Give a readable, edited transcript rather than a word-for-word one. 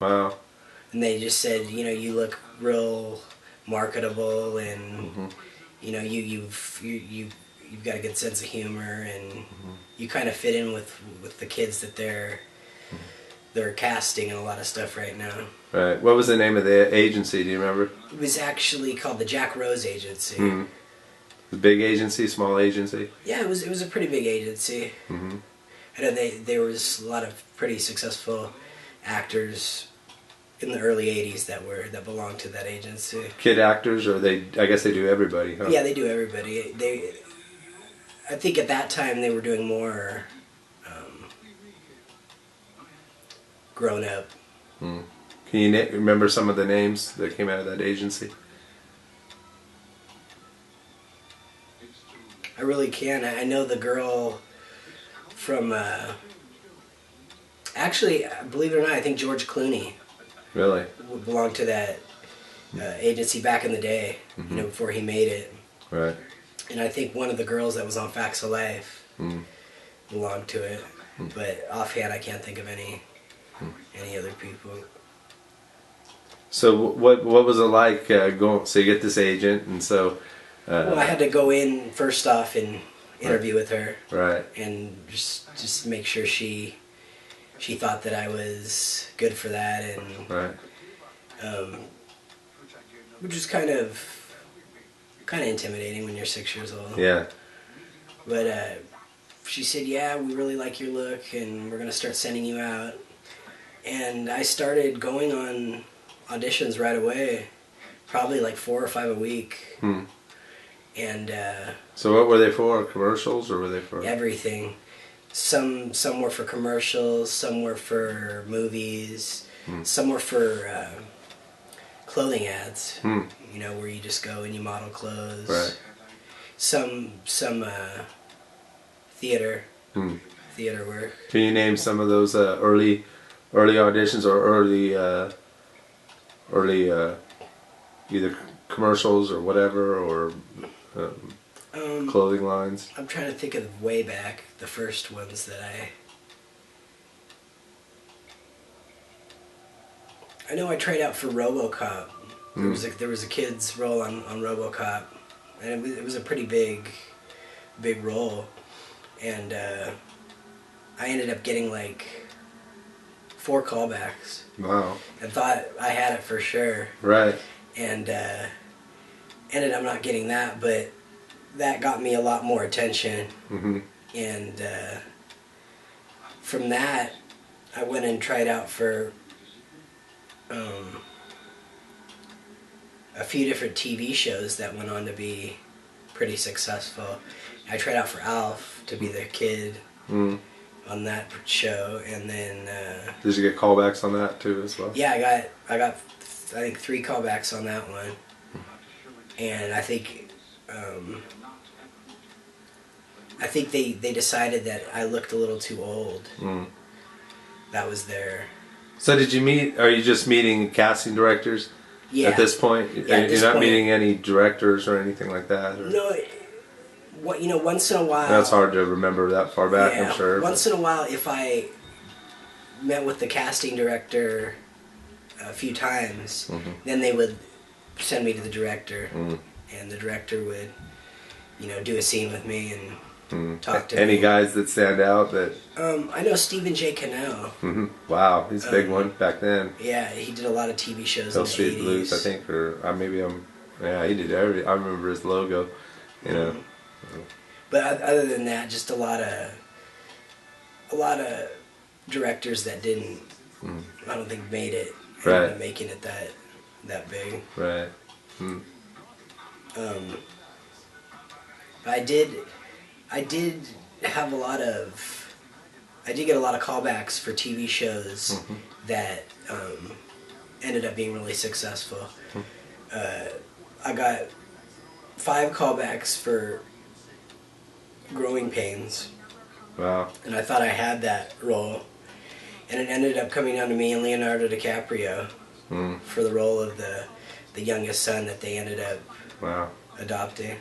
Wow. And they just said, you know, you look real marketable, and you know, you've got a good sense of humor, and you kind of fit in with the kids that they're casting and a lot of stuff right now. Right. What was the name of the agency? Do you remember? It was actually called the Jack Rose Agency. The big agency, small agency? Yeah, it was a pretty big agency. I know there was a lot of pretty successful actors in the early '80s that belonged to that agency. Kid actors, or I guess they do everybody, huh? Yeah, they do everybody. I think at that time they were doing more grown up. Can you remember some of the names that came out of that agency? I really can. I know the girl from, actually, believe it or not, I think George Clooney Really? belonged to that agency back in the day, you know, before he made it. Right. And I think one of the girls that was on Facts of Life belonged to it. But offhand, I can't think of any other people. So what was it like going? So you get this agent, and so. Well, I had to go in first off and interview with her, right, and just make sure she thought that I was good for that, and right, which is kind of intimidating when you're 6 years old. Yeah. But she said, "Yeah, we really like your look, and we're gonna start sending you out." And I started going on auditions right away, probably like 4 or 5 a week. And so what were they for? Commercials, or were they for everything? Some were for commercials, some were for movies, some were for clothing ads. You know, where you just go and you model clothes. Right. Some theater work. Can you name some of those early auditions, or early either commercials or whatever, or clothing lines? I'm trying to think of way back, the first ones that I know I tried out for RoboCop. There was a kid's role on RoboCop, and it was a pretty big role, and I ended up getting like 4 callbacks. Wow. I thought I had it for sure. Right. And ended up not getting that, but that got me a lot more attention. And from that, I went and tried out for a few different TV shows that went on to be pretty successful. I tried out for Alf to be the kid on that show, and then did you get callbacks on that too as well? Yeah, I got I think 3 callbacks on that one, and I think they decided that I looked a little too old. That was their. So did you meet? Are you just meeting casting directors? Yeah. At this point, you're not meeting any directors or anything like that. Or? No. What, you know, once in a while. That's hard to remember that far back. Yeah, I'm sure. Once in a while, if I met with the casting director a few times, then they would send me to the director, and the director would, you know, do a scene with me and talk to me. Any guys that stand out that? I know Stephen J. Cannell. Wow, he's a big one back then. Yeah, he did a lot of TV shows Hill in the Street 80s. Blues, I think, or maybe yeah, he did everything. I remember his logo, you know. But other than that, just a lot of directors that didn't, I don't think, made it. Ended up making it that big. Right. But I did have a lot of. I did get a lot of callbacks for TV shows that ended up being really successful. I got 5 callbacks for Growing Pains. Wow. And I thought I had that role. And it ended up coming down to me and Leonardo DiCaprio for the role of the youngest son that they ended up adopting.